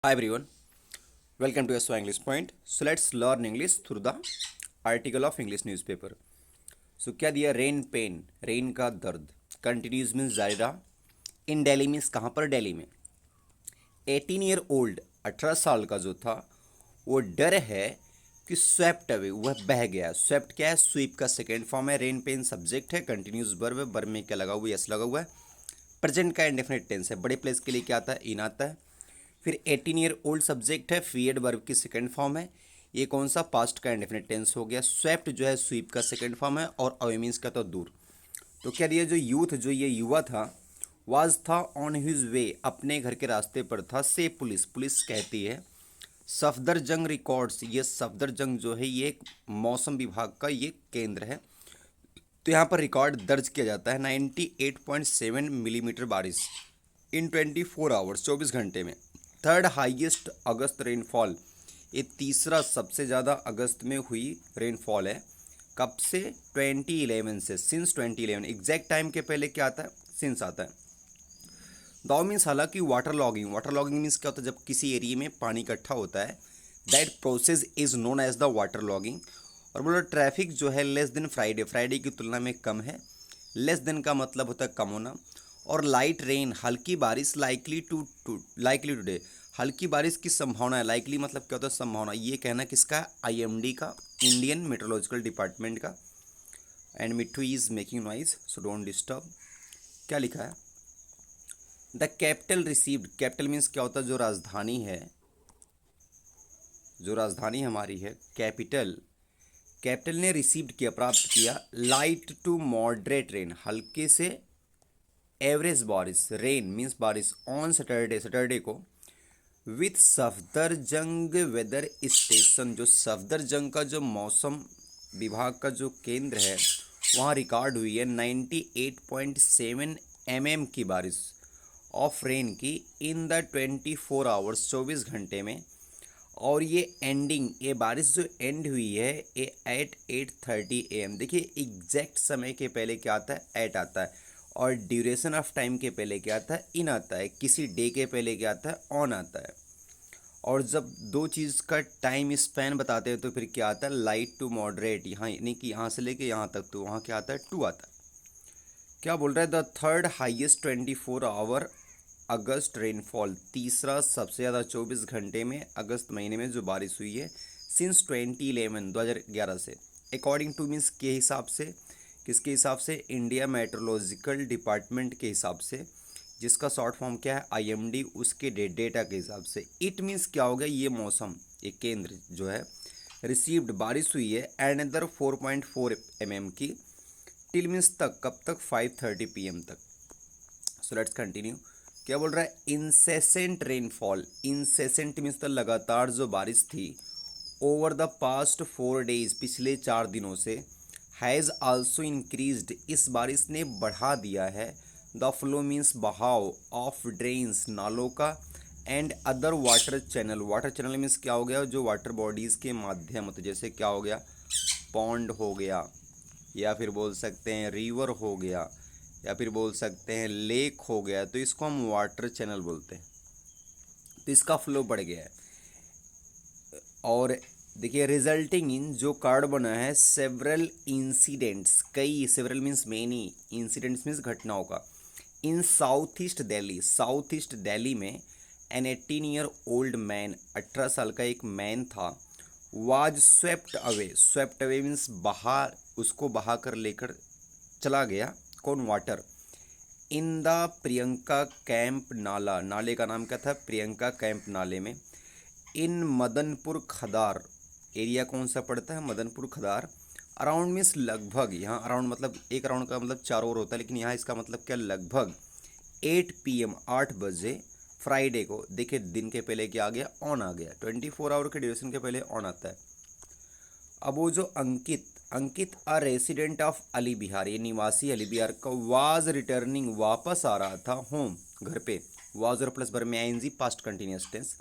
Hi everyone, welcome to SO English Point. So let's learn English through the article of English newspaper. So क्या दिया rain pen rain का दर्द continues means जारी रहा इन Delhi means कहाँ पर दिल्ली में 18 ईयर ओल्ड 18 साल का जो था वो डर है कि स्वेप्ट अवे वह बह गया। स्वेप्ट क्या है? स्वीप का सेकेंड फॉर्म है। रेन पेन सब्जेक्ट है। कंटिन्यूस वर्ब है। वर्ब में क्या लगा हुआ है? यस लगा हुआ है। प्रेजेंट का इंडेफिनिट टेंस है। बड़े प्लेस के लिए क्या आता है? इन आता है। फिर 18 ईयर ओल्ड सब्जेक्ट है। फीएड वर्ब की सेकेंड फॉर्म है। ये कौन सा? पास्ट का इंडेफिनिट टेंस हो गया। स्वेप्ट जो है स्वीप का सेकेंड फॉर्म है और अवे मीन्स का तो दूर। तो क्या दिया? जो यूथ जो ये युवा था वाज था ऑन हिज वे अपने घर के रास्ते पर था से पुलिस पुलिस कहती है सफदरजंग रिकॉर्ड्स। ये सफदरजंग जो है ये मौसम विभाग का ये केंद्र है। तो यहाँ पर रिकॉर्ड दर्ज किया जाता है 98.7 मिलीमीटर बारिश इन 24 आवर्स 24 घंटे में। थर्ड हाईएस्ट अगस्त रेनफॉल, ये तीसरा सबसे ज़्यादा अगस्त में हुई रेनफॉल है। कब से? 2011 से। सिंस 2011। एग्जैक्ट टाइम के पहले क्या आता है? सिंस आता है। दाव मीन्स हालांकि water logging. Water logging means क्या होता है? जब किसी एरिया में पानी इकट्ठा होता है that process is known as the water logging. और बोलो ट्रैफिक जो है लेस देन फ्राइडे, फ्राइडे की तुलना में कम है। लेस देन का मतलब होता है कम होना। और लाइट रेन हल्की बारिश लाइकली टुडे, हल्की बारिश की संभावना है। लाइकली मतलब क्या होता है? संभावना। ये कहना किसका है? आईएमडी का, इंडियन मेट्रोलॉजिकल डिपार्टमेंट का। And Mittu is making noise so don't disturb. क्या लिखा है? The capital received, capital means क्या होता है? जो राजधानी है, जो राजधानी हमारी है कैपिटल, कैपिटल ने रिसीव्ड किया, प्राप्त किया लाइट टू मॉडरेट रेन, हल्के से एवरेज बारिश। रेन मीन्स बारिश ऑन सैटरडे, सैटरडे को विथ सफदरजंग वेदर स्टेशन। जो सफदरजंग का जो मौसम विभाग का जो केंद्र है वहाँ रिकॉर्ड हुई है 98.7 mm की बारिश ऑफ रेन की इन द 24 आवर्स 24 घंटे में। और ये एंडिंग, ये बारिश जो एंड हुई है ये एट 8:30 AM। देखिए एग्जैक्ट समय के पहले क्या आता है? एट आता है। और ड्यूरेशन ऑफ टाइम के पहले क्या आता है? इन आता है। किसी डे के पहले क्या आता है? ऑन आता है। और जब दो चीज़ का टाइम स्पैन बताते हैं तो फिर क्या आता है? Light to moderate. यहाँ यानी कि यहाँ से लेके यहाँ तक, तो वहाँ क्या आता है? टू आता है। क्या बोल रहा है? The third highest 24 hour August rainfall, तीसरा सबसे ज़्यादा 24 घंटे में अगस्त महीने में जो बारिश हुई है सिंस 2011, 2011 से। अकॉर्डिंग टू मीन्स के हिसाब से, किसके हिसाब से? इंडिया मेट्रोलॉजिकल डिपार्टमेंट के हिसाब से, जिसका शॉर्ट फॉर्म क्या है? आईएमडी। उसके डेटा के हिसाब से इट मीन्स क्या हो गया? ये मौसम, ये केंद्र जो है रिसीव्ड, बारिश हुई है एनदर 4.4 mm की टिल मीन्स तक, कब तक? 5:30 PM तक। So let's continue. क्या बोल रहा है? इंसेसेंट रेनफॉल, इंसेसेंट मीन्स तो लगातार जो बारिश थी ओवर द पास्ट 4 डेज, पिछले 4 दिनों से, हैज़ आल्सो इंक्रीज्ड, इस बारिश ने बढ़ा दिया है द फ्लो मीन्स बहाव ऑफ ड्रेन्स, नालों का, and other water channel. Water channel means क्या हो गया? जो वाटर बॉडीज़ के माध्यम होते, जैसे क्या हो गया? पॉन्ड हो गया, या फिर बोल सकते हैं रिवर हो गया, या फिर बोल सकते हैं लेक हो गया, तो इसको हम वाटर चैनल बोलते हैं। तो इसका फ्लो बढ़ गया है। और देखिए रिजल्टिंग इन, जो कार्ड बना है सेवरल इंसिडेंट्स, कई, several means many, incidents means घटनाओं का, in south east Delhi, south east Delhi में एन 18 ईयर ओल्ड मैन, 18 साल का एक मैन था, was swept away, swept away means बहा, उसको बहा कर लेकर चला गया। कौन? Water. In the Priyanka camp नाला, नाले का नाम क्या था? प्रियंका कैंप नाले में। इन मदनपुर खदार, एरिया कौन सा पड़ता है? मदनपुर खदार। अराउंड मीन्स लगभग, यहाँ अराउंड मतलब एक राउंड का मतलब 4 ओवर होता है, लेकिन यहाँ इसका मतलब क्या? लगभग 8 PM 8 बजे फ्राइडे को। देखिए दिन के पहले क्या आ गया? ऑन आ गया। 24 आवर के ड्यूरेशन के पहले ऑन आता है। अब वो जो Ankit, Ankit a resident of Ali Bihar, ये निवासी अली बिहार का, वाज रिटर्निंग, वापस आ रहा था होम, घर पे। वाज और प्लस वर्ब में ING past continuous tense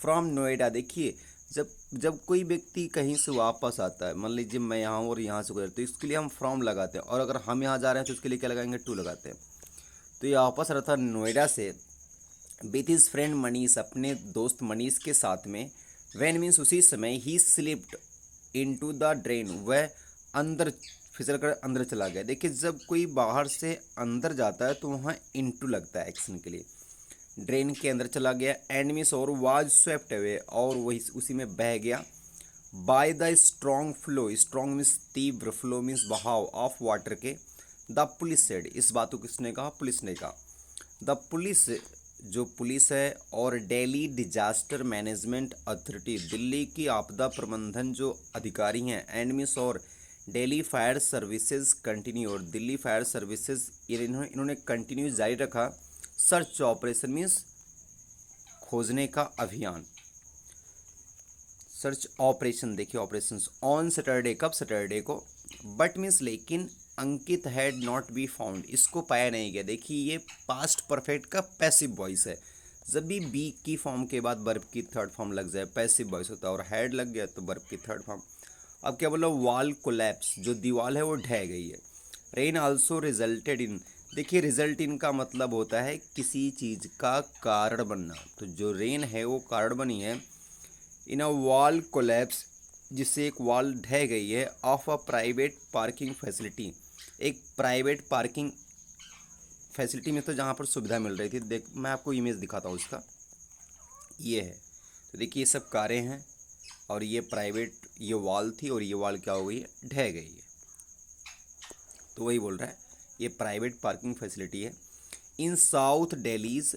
from Noida. देखिए जब जब कोई व्यक्ति कहीं से वापस आता है, मान लीजिए मैं यहाँ हूँ और यहाँ से गुजर, तो इसके लिए हम फ्रॉम लगाते हैं। और अगर हम यहाँ जा रहे हैं तो इसके लिए क्या लगाएंगे? टू लगाते हैं। तो ये वापस आ रहा था नोएडा से विथ हिज फ्रेंड मनीष, अपने दोस्त मनीष के साथ में। वैन मीन्स उसी समय, ही स्लिप्ड इनटू द ड्रेन, वह अंदर फिसल कर अंदर चला गया। देखिए जब कोई बाहर से अंदर जाता है तो वहाँ इनटू लगता है एक्शन के लिए। ड्रेन के अंदर चला गया, एंड मीन्स और वाज स्वेप्ट अवे, और वही उसी में बह गया। By the strong flow, strong means तीव्र, फ्लो मीन्स बहाव ऑफ वाटर के। द पुलिस सेड, इस बात को किसने कहा? पुलिस ने कहा। द पुलिस, जो पुलिस है, और Delhi disaster management authority, Delhi की आपदा प्रबंधन जो अधिकारी हैं, एंड मीन्स और दिल्ली फायर सर्विसेज कंटिन्यू, और दिल्ली फायर सर्विसेज इन्होंने कंटिन्यू जारी रखा सर्च ऑपरेशन मीन्स खोजने का अभियान। सर्च ऑपरेशन, देखिए ऑपरेशन ऑन सैटरडे, कब? सैटरडे को। बट मीन्स लेकिन अंकित हैड नॉट बी फाउंड, इसको पाया नहीं गया। देखिए ये पास्ट परफेक्ट का पैसिव वॉइस है। जब भी बी की फॉर्म के बाद वर्ब की थर्ड फॉर्म लग जाए पैसिव वॉइस होता है, और हैड लग गया तो वर्ब की थर्ड फॉर्म। अब क्या बोला? वॉल कोलैप्स, जो दीवार है वो ढह गई है। रेन आल्सो रिजल्टेड इन, देखिए रिजल्ट इन का मतलब होता है किसी चीज़ का कारण बनना। तो जो रेन है वो कारण बनी है इन अ वॉल कोलैप्स, जिससे एक वॉल ढह गई है, of a private parking facility, एक प्राइवेट पार्किंग फैसिलिटी में, तो जहाँ पर सुविधा मिल रही थी। देख मैं आपको इमेज दिखाता हूँ उसका, ये है। तो देखिए ये सब कारें हैं, और ये प्राइवेट, ये वॉल थी, और ये वॉल क्या हो गई है? ढह गई है। तो वही बोल रहा है ये प्राइवेट पार्किंग फैसिलिटी है। इन साउथ दिल्लीज,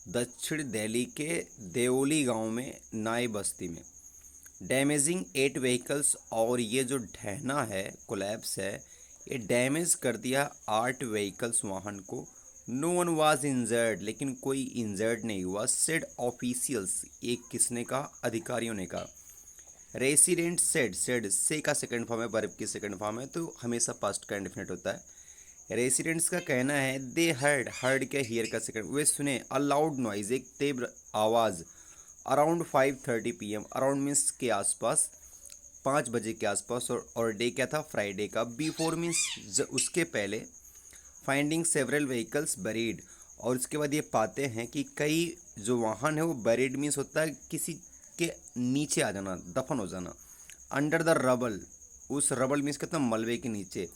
दक्षिण दिल्ली के देओली गांव में, नाई बस्ती में, डैमेजिंग 8 व्हीकल्स, और ये जो ढहना है, कोलैप्स है, ये डैमेज कर दिया 8 व्हीकल्स, वाहन को। नो वन वाज इंजर्ड, लेकिन कोई इंजर्ड नहीं हुआ। सेड ऑफिशियल्स, एक किसने कहा? अधिकारियों ने कहा। रेसिडेंट सेड, सेड से का सेकंड फॉर्म है, वर्ब की सेकंड फॉर्म है, तो हमेशा पास्ट का इंडेफिनिट होता है। रेसिडेंट्स का कहना है दे हर्ड, हर्ड के हियर का सेकंड, वे सुने अ लाउड नॉइज, एक तीव्र आवाज़, अराउंड 5:30 PM, अराउंड मीन्स के आसपास, 5 बजे के आसपास, और डे क्या था? फ्राइडे का। बिफोर मीन्स उसके पहले। फाइंडिंग सेवरल व्हीकल्स बरीड, और उसके बाद ये पाते हैं कि कई जो वाहन है वो बरीड मीन्स होता है किसी के नीचे आ जाना, दफन हो जाना। अंडर द रबल, उस रबल मीन्स कितना? मलबे के नीचे।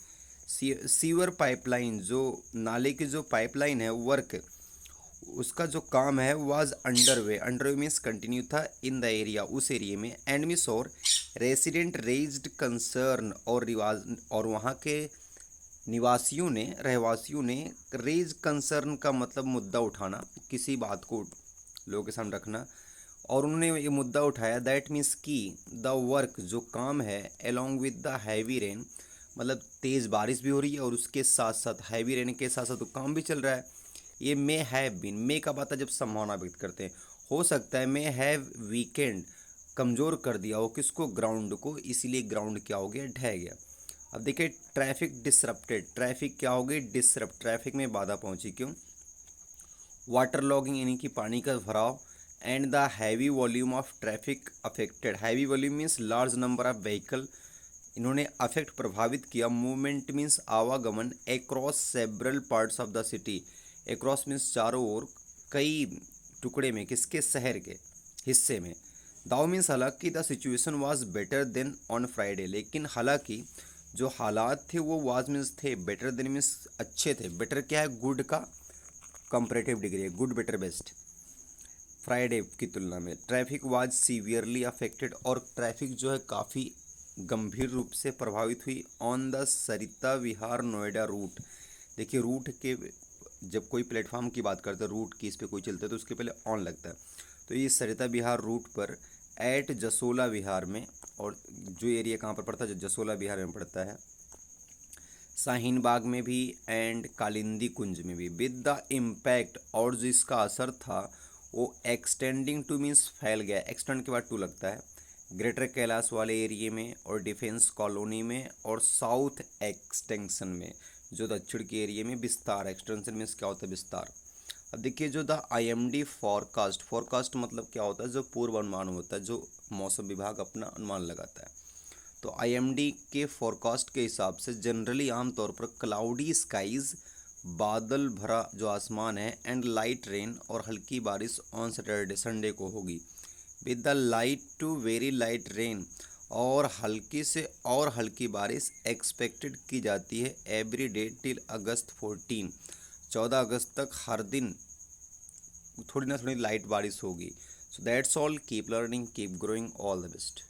सीवर पाइपलाइन, जो नाले की जो पाइपलाइन है, वर्क, उसका जो काम है, was underway, underway means continue था, इन द एरिया, उस एरिया में। एंड मीन्स और रेसिडेंट रेज्ड कंसर्न, और वहाँ के निवासियों ने, रहवासियों ने, रेज कंसर्न का मतलब मुद्दा उठाना, किसी बात को लोगों के सामने रखना, और उन्होंने ये मुद्दा उठाया दैट मीन्स की द वर्क, जो काम है, along with the heavy rain, मतलब तेज़ बारिश भी हो रही है, और उसके साथ साथ हैवी रेन के साथ साथ तो काम भी चल रहा है। ये मे हैव बीन, मे का बात है जब संभावना व्यक्त करते हैं, हो सकता है। मे हैव वीकेंड, कमज़ोर कर दिया हो किसको? ग्राउंड को, इसीलिए ग्राउंड क्या हो गया? ढह गया। अब देखिए ट्रैफिक डिसरप्टेड, ट्रैफिक क्या हो गई? डिसरप्ट, ट्रैफिक में बाधा पहुंची। क्यों? वाटर लॉगिंग, यानी कि पानी का भराव। And the heavy volume of traffic affected, heavy volume means large number of vehicle, इन्होंने अफेक्ट, प्रभावित किया। मूवमेंट मीन्स आवागमन, across several parts of the city, across means चारों ओर, कई टुकड़े में, किसके? शहर के हिस्से में। दाउ मीन्स हालांकि the situation was better than on Friday, लेकिन हालांकि जो हालात थे वो वाज मीन्स थे, बेटर देन मीन्स अच्छे थे। बेटर क्या है? गुड का कंपैरेटिव डिग्री है, गुड बेटर बेस्ट, फ्राइडे की तुलना में। ट्रैफिक वाज सीवियरली अफेक्टेड, और ट्रैफिक जो है काफ़ी गंभीर रूप से प्रभावित हुई। On the Sarita Vihar Noida route, देखिए रूट के, जब कोई प्लेटफॉर्म की बात करते हैं, रूट की, इस पर कोई चलता है तो उसके पहले ऑन लगता है। तो ये सरिता विहार रूट पर, एट जसोला विहार में, और जो एरिया कहाँ पर पड़ता है? जो जसोला विहार में पड़ता है, शाहीन बाग में भी, एंड कालिंदी कुंज में भी। विद द इम्पैक्ट, और जो इसका असर था वो एक्सटेंडिंग टू मीन्स फैल गया, एक्सटेंड के बाद टू लगता है, ग्रेटर कैलाश वाले एरिया में, और डिफेंस कॉलोनी में, और साउथ एक्सटेंशन में, जो दक्षिण के एरिया में विस्तार। एक्सटेंशन मीन्स क्या होता है? विस्तार। अब देखिए जो द IMD फॉरकास्ट, फॉरकास्ट मतलब क्या होता है? जो पूर्वानुमान होता है, जो मौसम विभाग अपना अनुमान लगाता है। तो IMD के फॉरकास्ट के हिसाब से जनरली आमतौर पर क्लाउडी स्काइज बादल भरा जो आसमान है, एंड लाइट रेन और हल्की बारिश ऑन सैटरडे संडे को होगी। With the light to very light rain और हल्की से और हल्की बारिश एक्सपेक्टेड की जाती है एवरी डे टिल अगस्त 14। 14 अगस्त तक हर दिन थोड़ी ना थोड़ी लाइट बारिश होगी। So that's all, keep learning, keep growing, all the best.